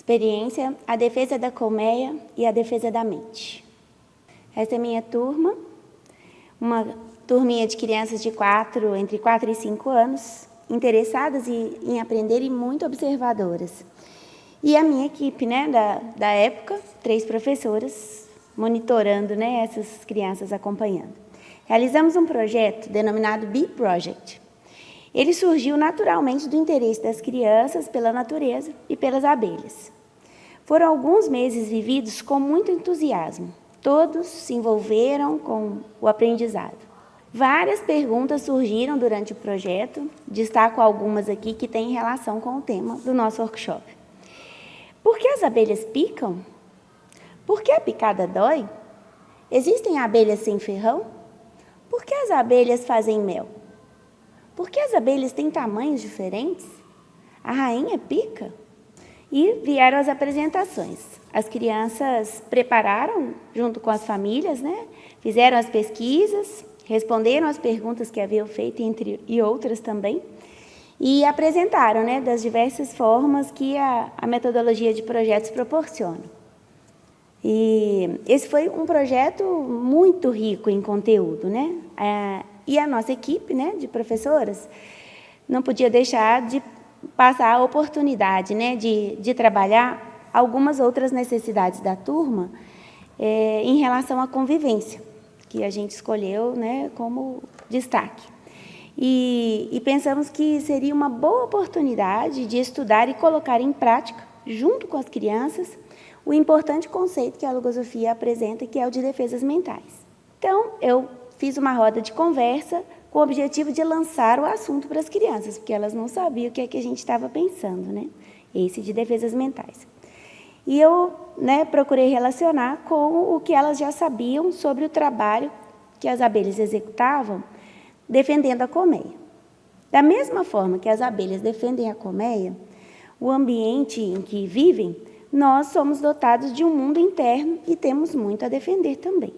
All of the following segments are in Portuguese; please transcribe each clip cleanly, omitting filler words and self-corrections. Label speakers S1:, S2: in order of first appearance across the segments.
S1: Experiência, a defesa da colmeia e a defesa da mente. Essa é a minha turma, uma turminha de crianças de entre 4 e 5 anos, interessadas em aprender e muito observadoras. E a minha equipe, da época, 3 professoras, monitorando, essas crianças acompanhando. Realizamos um projeto denominado Bee Project. Ele surgiu naturalmente do interesse das crianças pela natureza e pelas abelhas. Foram alguns meses vividos com muito entusiasmo. Todos se envolveram com o aprendizado. Várias perguntas surgiram durante o projeto, destaco algumas aqui que têm relação com o tema do nosso workshop. Por que as abelhas picam? Por que a picada dói? Existem abelhas sem ferrão? Por que as abelhas fazem mel? Por que as abelhas têm tamanhos diferentes? A rainha pica? E vieram as apresentações. As crianças prepararam, junto com as famílias, fizeram as pesquisas, responderam as perguntas que haviam feito, e outras também, e apresentaram das diversas formas que a metodologia de projetos proporciona. E esse foi um projeto muito rico em conteúdo, e a nossa equipe, de professoras, não podia deixar de passar a oportunidade, de trabalhar algumas outras necessidades da turma em relação à convivência, que a gente escolheu, como destaque. E pensamos que seria uma boa oportunidade de estudar e colocar em prática, junto com as crianças, o importante conceito que a logosofia apresenta, que é o de defesas mentais. Então, eu fiz uma roda de conversa com o objetivo de lançar o assunto para as crianças, porque elas não sabiam o que é que a gente estava pensando, esse de defesas mentais. E eu procurei relacionar com o que elas já sabiam sobre o trabalho que as abelhas executavam, defendendo a colmeia. Da mesma forma que as abelhas defendem a colmeia, o ambiente em que vivem, nós somos dotados de um mundo interno e temos muito a defender também.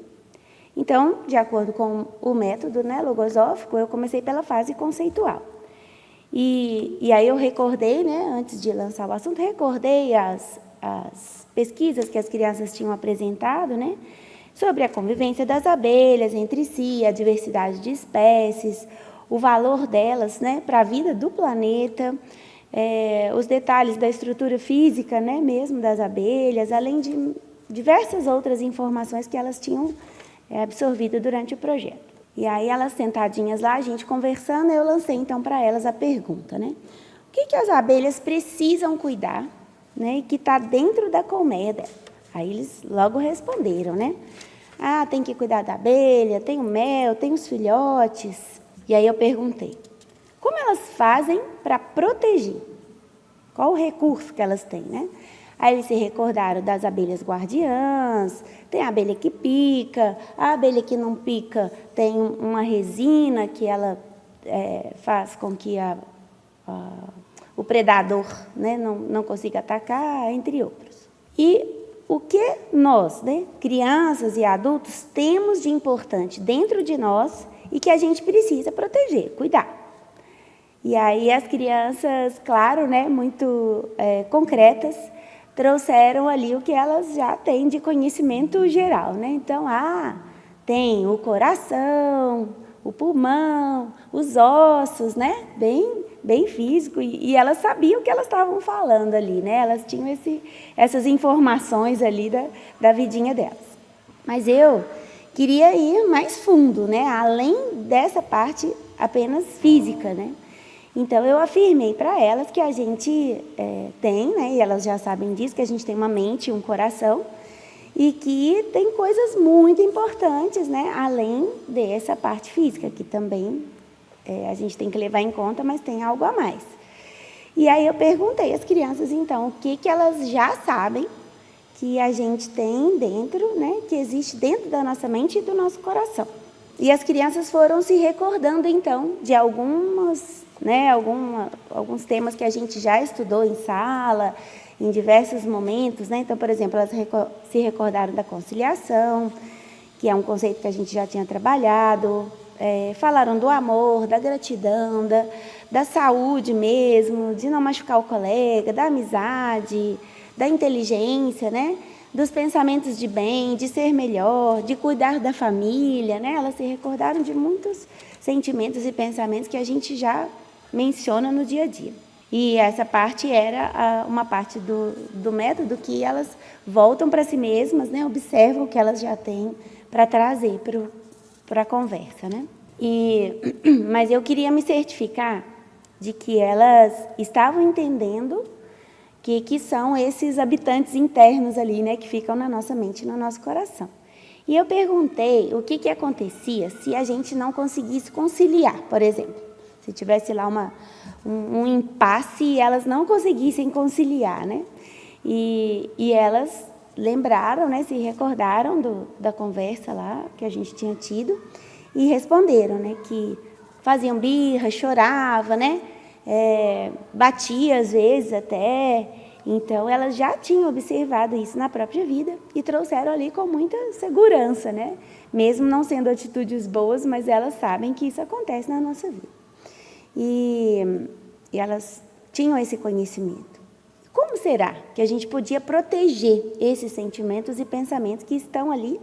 S1: Então, de acordo com o método logosófico, eu comecei pela fase conceitual. E aí eu recordei, antes de lançar o assunto, recordei as pesquisas que as crianças tinham apresentado, sobre a convivência das abelhas entre si, a diversidade de espécies, o valor delas para a vida do planeta, os detalhes da estrutura física mesmo das abelhas, além de diversas outras informações que elas tinham absorvido durante o projeto. E aí, elas sentadinhas lá, a gente conversando, eu lancei então para elas a pergunta, o que as abelhas precisam cuidar, e que está dentro da colmeia dela? Aí eles logo responderam, tem que cuidar da abelha, tem o mel, tem os filhotes. E aí eu perguntei, como elas fazem para proteger? Qual o recurso que elas têm, Aí eles se recordaram das abelhas guardiãs, tem a abelha que pica, a abelha que não pica tem uma resina que ela faz com que o predador não consiga atacar, entre outros. E o que nós, crianças e adultos, temos de importante dentro de nós e que a gente precisa proteger, cuidar. E aí as crianças, claro, muito concretas, trouxeram ali o que elas já têm de conhecimento geral, Então, tem o coração, o pulmão, os ossos, bem físico, e elas sabiam o que elas estavam falando ali, Elas tinham essas informações ali da vidinha delas. Mas eu queria ir mais fundo, além dessa parte apenas física, Então, eu afirmei para elas que a gente tem, e elas já sabem disso, que a gente tem uma mente e um coração, e que tem coisas muito importantes, além dessa parte física, que também a gente tem que levar em conta, mas tem algo a mais. E aí eu perguntei às crianças, então, o que elas já sabem que a gente tem dentro, que existe dentro da nossa mente e do nosso coração. E as crianças foram se recordando, então, de alguns temas que a gente já estudou em sala, em diversos momentos, Então, por exemplo, elas se recordaram da conciliação, que é um conceito que a gente já tinha trabalhado, falaram do amor, da gratidão, da saúde mesmo, de não machucar o colega, da amizade, da inteligência, né? Dos pensamentos de bem, de ser melhor, de cuidar da família, né? Elas se recordaram de muitos sentimentos e pensamentos que a gente já menciona no dia a dia. E essa parte era uma parte do método que elas voltam para si mesmas, né? Observam o que elas já têm para trazer para a conversa, né? Mas eu queria me certificar de que elas estavam entendendo que são esses habitantes internos ali, né? Que ficam na nossa mente e no nosso coração. E eu perguntei o que acontecia se a gente não conseguisse conciliar, por exemplo. Se tivesse lá um impasse e elas não conseguissem conciliar, né? E elas lembraram, né? Se recordaram da conversa lá que a gente tinha tido e responderam, né? Que faziam birra, chorava, né? Batia às vezes até. Então, elas já tinham observado isso na própria vida e trouxeram ali com muita segurança, né? Mesmo não sendo atitudes boas, mas elas sabem que isso acontece na nossa vida. E elas tinham esse conhecimento. Como será que a gente podia proteger esses sentimentos e pensamentos que estão ali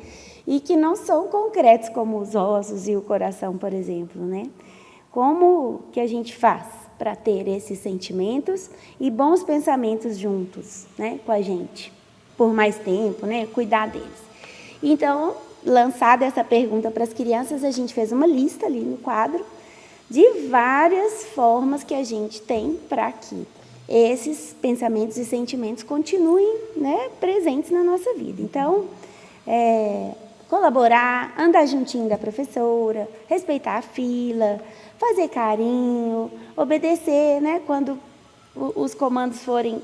S1: e que não são concretos como os ossos e o coração, por exemplo, né? Como que a gente faz para ter esses sentimentos e bons pensamentos juntos, né, com a gente, por mais tempo, né, cuidar deles? Então, lançada essa pergunta para as crianças, a gente fez uma lista ali no quadro de várias formas que a gente tem para que esses pensamentos e sentimentos continuem, né, presentes na nossa vida. Então, colaborar, andar juntinho da professora, respeitar a fila, fazer carinho, obedecer, né, quando os comandos forem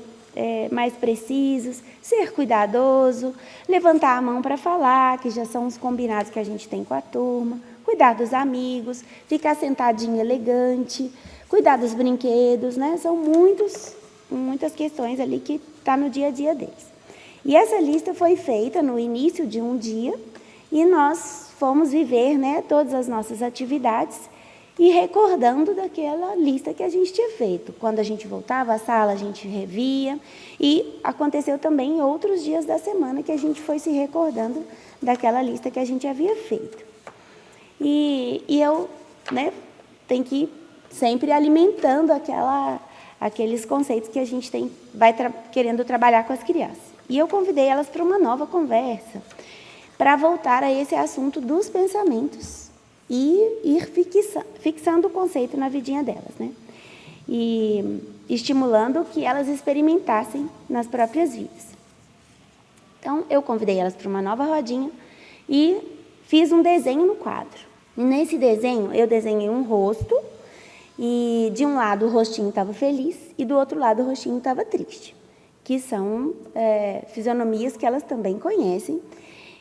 S1: mais precisos, ser cuidadoso, levantar a mão para falar, que já são os combinados que a gente tem com a turma, cuidar dos amigos, ficar sentadinho elegante, cuidar dos brinquedos, né? São muitas questões ali que está no dia a dia deles. E essa lista foi feita no início de um dia e nós fomos viver, né, todas as nossas atividades e recordando daquela lista que a gente tinha feito. Quando a gente voltava à sala, a gente revia e aconteceu também em outros dias da semana que a gente foi se recordando daquela lista que a gente havia feito. E eu, né, tenho que ir sempre alimentando aqueles conceitos que a gente vai querendo trabalhar com as crianças. E eu convidei elas para uma nova conversa, para voltar a esse assunto dos pensamentos e ir fixando o conceito na vidinha delas, né? E estimulando que elas experimentassem nas próprias vidas. Então, eu convidei elas para uma nova rodinha e fiz um desenho no quadro. E nesse desenho, eu desenhei um rosto e de um lado o rostinho estava feliz e do outro lado o rostinho estava triste, que são fisionomias que elas também conhecem.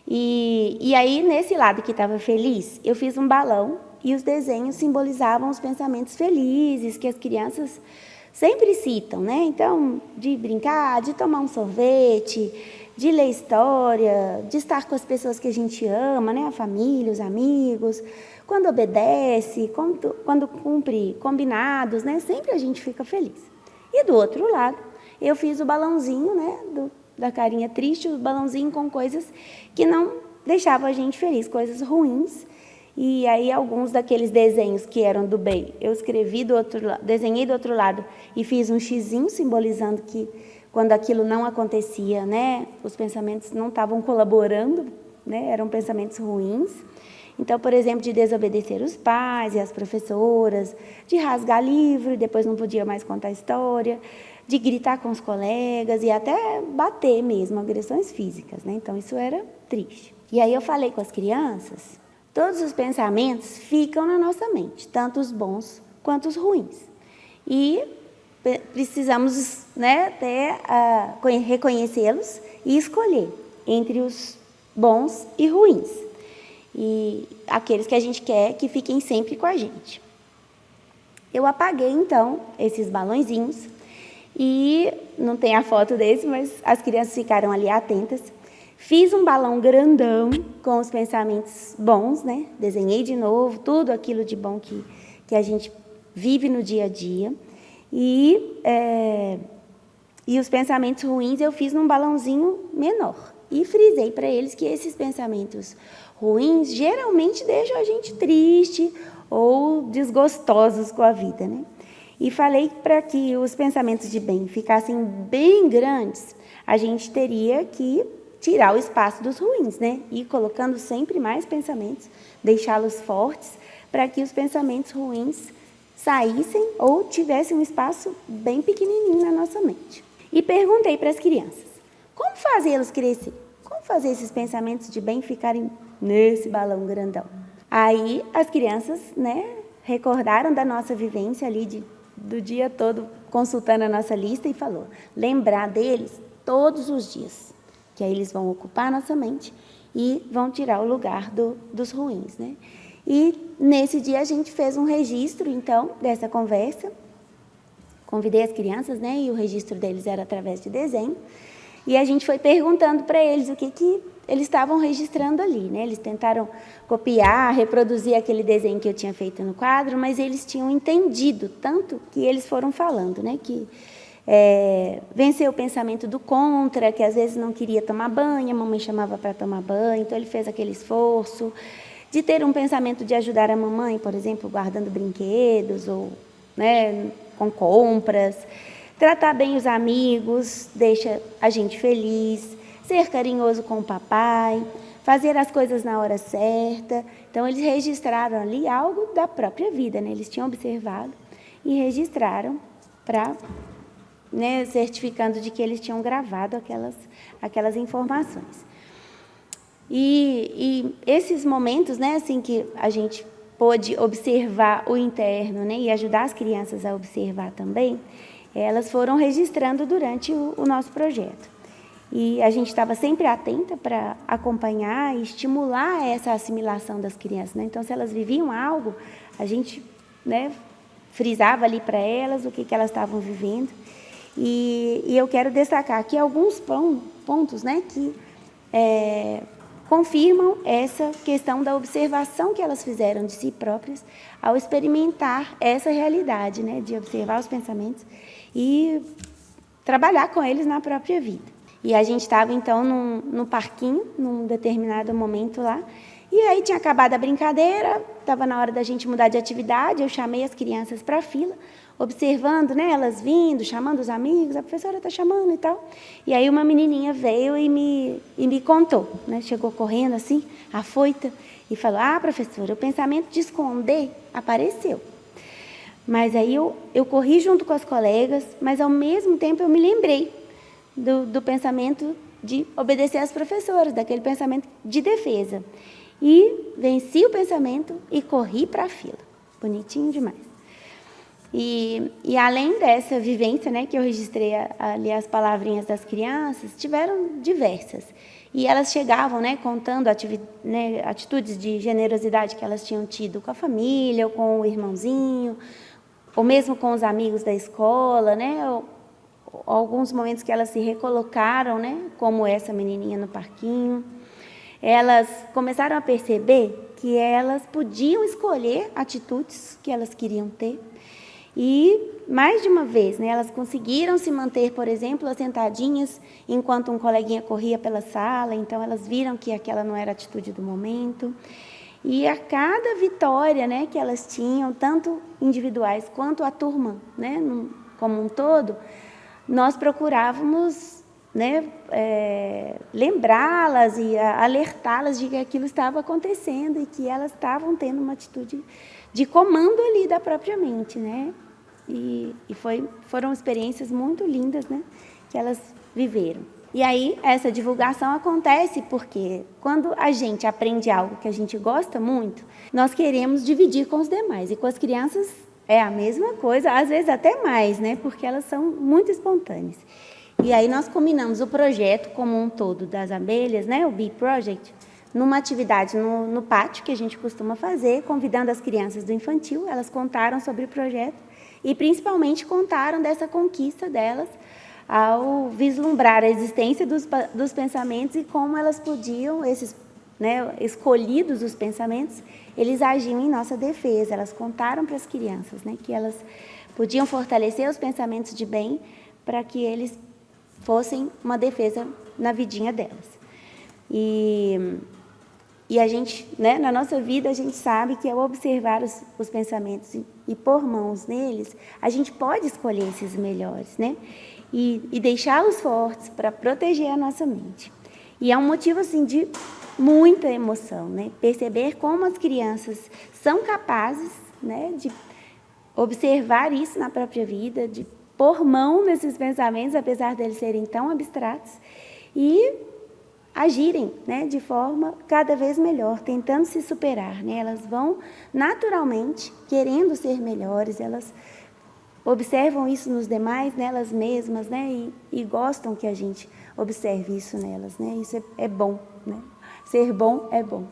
S1: E aí, nesse lado que estava feliz, eu fiz um balão e os desenhos simbolizavam os pensamentos felizes que as crianças sempre citam, né? Então, de brincar, de tomar um sorvete, de ler história, de estar com as pessoas que a gente ama, né? A família, os amigos, quando obedece, quando cumpre combinados, né? Sempre a gente fica feliz. E do outro lado, eu fiz o balãozinho, né? Da carinha triste, o balãozinho com coisas que não deixavam a gente feliz, coisas ruins. E aí, alguns daqueles desenhos que eram do bem, eu escrevi desenhei do outro lado e fiz um xizinho simbolizando que quando aquilo não acontecia, né, os pensamentos não estavam colaborando, né, eram pensamentos ruins. Então, por exemplo, de desobedecer os pais e as professoras, de rasgar livro e depois não podia mais contar a história, de gritar com os colegas e até bater mesmo, agressões físicas, né? Então, isso era triste. E aí eu falei com as crianças, todos os pensamentos ficam na nossa mente, tanto os bons quanto os ruins. E precisamos, né, reconhecê-los e escolher entre os bons e ruins. E aqueles que a gente quer que fiquem sempre com a gente. Eu apaguei, então, esses balõezinhos e não tem a foto desse, mas as crianças ficaram ali atentas. Fiz um balão grandão com os pensamentos bons, né? Desenhei de novo tudo aquilo de bom que a gente vive no dia a dia. E E os pensamentos ruins eu fiz num balãozinho menor. E frisei para eles que esses pensamentos ruins geralmente deixam a gente triste ou desgostosos com a vida, né? E falei para que os pensamentos de bem ficassem bem grandes, a gente teria que tirar o espaço dos ruins, né? E colocando sempre mais pensamentos, deixá-los fortes, para que os pensamentos ruins saíssem ou tivessem um espaço bem pequenininho na nossa mente. E perguntei para as crianças, como fazê-los crescer? Como fazer esses pensamentos de bem ficarem nesse balão grandão? Aí as crianças, né, recordaram da nossa vivência ali do dia todo consultando a nossa lista e falou, lembrar deles todos os dias, que aí eles vão ocupar a nossa mente e vão tirar o lugar dos ruins, né? E nesse dia a gente fez um registro, então, dessa conversa. Convidei as crianças, né? E o registro deles era através de desenho. E a gente foi perguntando para eles o que eles estavam registrando ali, né? Eles tentaram copiar, reproduzir aquele desenho que eu tinha feito no quadro, mas eles tinham entendido tanto que eles foram falando, né? Que venceu o pensamento do contra, que às vezes não queria tomar banho, a mamãe chamava para tomar banho, então ele fez aquele esforço de ter um pensamento de ajudar a mamãe, por exemplo, guardando brinquedos ou, né, com compras, tratar bem os amigos, deixa a gente feliz, ser carinhoso com o papai, fazer as coisas na hora certa. Então, eles registraram ali algo da própria vida, né? Eles tinham observado e registraram para, né, certificando de que eles tinham gravado aquelas informações. E esses momentos, né, assim, que a gente pôde observar o interno, né, e ajudar as crianças a observar também, elas foram registrando durante o nosso projeto. E a gente estava sempre atenta para acompanhar e estimular essa assimilação das crianças, né? Então, se elas viviam algo, a gente, né, frisava ali para elas o que elas estavam vivendo. E eu quero destacar aqui alguns pontos, né, que confirmam essa questão da observação que elas fizeram de si próprias ao experimentar essa realidade, né, de observar os pensamentos e trabalhar com eles na própria vida. E a gente estava, então, no parquinho, num determinado momento lá, e aí tinha acabado a brincadeira, estava na hora da gente mudar de atividade, eu chamei as crianças para a fila, observando, né, elas vindo, chamando os amigos, a professora está chamando e tal. E aí uma menininha veio e me contou, né, chegou correndo assim, afoita, e falou, professora, o pensamento de esconder apareceu. Mas aí eu corri junto com as colegas, mas ao mesmo tempo eu me lembrei do pensamento de obedecer às professoras, daquele pensamento de defesa. E venci o pensamento e corri para a fila. Bonitinho demais. E além dessa vivência, né, que eu registrei ali as palavrinhas das crianças, tiveram diversas. E elas chegavam, né, contando atitudes de generosidade que elas tinham tido com a família, ou com o irmãozinho, ou mesmo com os amigos da escola, né, ou alguns momentos que elas se recolocaram, né, como essa menininha no parquinho. Elas começaram a perceber que elas podiam escolher atitudes que elas queriam ter. E, mais de uma vez, né, elas conseguiram se manter, por exemplo, sentadinhas enquanto um coleguinha corria pela sala, então elas viram que aquela não era a atitude do momento. E a cada vitória, né, que elas tinham, tanto individuais quanto a turma, né, como um todo, nós procurávamos, né, lembrá-las e alertá-las de que aquilo estava acontecendo e que elas estavam tendo uma atitude de comando ali da própria mente, né? E foram experiências muito lindas, né, que elas viveram. E aí essa divulgação acontece porque quando a gente aprende algo que a gente gosta muito, nós queremos dividir com os demais. E com as crianças é a mesma coisa, às vezes até mais, né, porque elas são muito espontâneas. E aí nós combinamos o projeto como um todo das abelhas, né, o Bee Project, numa atividade no pátio que a gente costuma fazer, convidando as crianças do infantil. Elas contaram sobre o projeto e principalmente contaram dessa conquista delas ao vislumbrar a existência dos pensamentos e como elas podiam, esses, né, escolhidos os pensamentos, eles agiam em nossa defesa. Elas contaram para as crianças, né, que elas podiam fortalecer os pensamentos de bem para que eles fossem uma defesa na vidinha delas. E a gente, né, na nossa vida, a gente sabe que ao observar os pensamentos e pôr mãos neles, a gente pode escolher esses melhores, né? E deixá-los fortes para proteger a nossa mente. E é um motivo, assim, de muita emoção, né? Perceber como as crianças são capazes, né, de observar isso na própria vida, de pôr mão nesses pensamentos, apesar deles serem tão abstratos, e agirem, né, de forma cada vez melhor, tentando se superar, né? Elas vão naturalmente querendo ser melhores, elas observam isso nos demais, nelas mesmas, né? E gostam que a gente observe isso nelas, né? Isso é bom, né? Ser bom é bom.